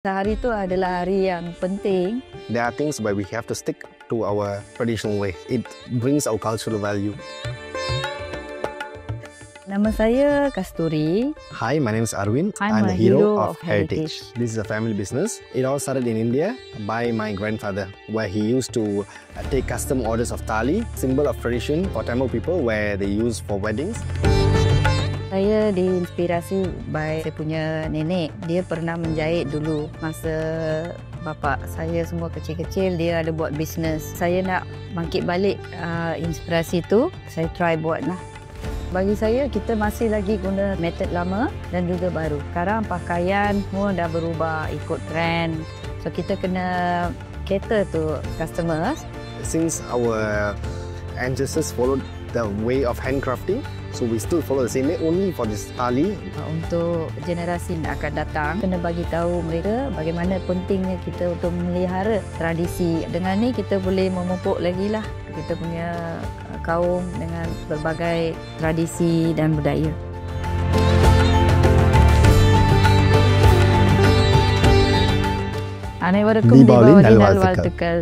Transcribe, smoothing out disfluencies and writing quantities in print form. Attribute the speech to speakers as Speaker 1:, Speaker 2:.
Speaker 1: Sehari itu adalah hari yang penting.
Speaker 2: There are things where we have to stick to our traditional way. It brings our cultural value.
Speaker 1: Nama saya Kasturi.
Speaker 2: Hi, my name is Arwin.
Speaker 1: I'm
Speaker 2: a hero of heritage. This is a family business. It all started in India by my grandfather, where he used to take custom orders of tali, symbol of tradition for Tamil people, where they use for weddings.
Speaker 1: Saya diinspirasi by saya punya nenek. Dia pernah menjahit dulu masa bapa saya semua kecil-kecil, dia ada buat bisnes. Saya nak bangkit balik inspirasi tu, saya try buat lah. Bagi saya, kita masih lagi guna method lama dan juga baru. Sekarang pakaian semua dah berubah ikut trend. So kita kena cater to customers.
Speaker 2: Since our ancestors followed the way of handcrafting, so we still follow the same way only for this tali.
Speaker 1: Untuk generasi yang akan datang, kena bagi tahu mereka bagaimana pentingnya kita untuk memelihara tradisi. Dengan ni kita boleh memupuk lagi lah kita punya kaum dengan berbagai tradisi dan budaya. Assalamualaikum.
Speaker 2: Di Bawlin Dalwal Tekal.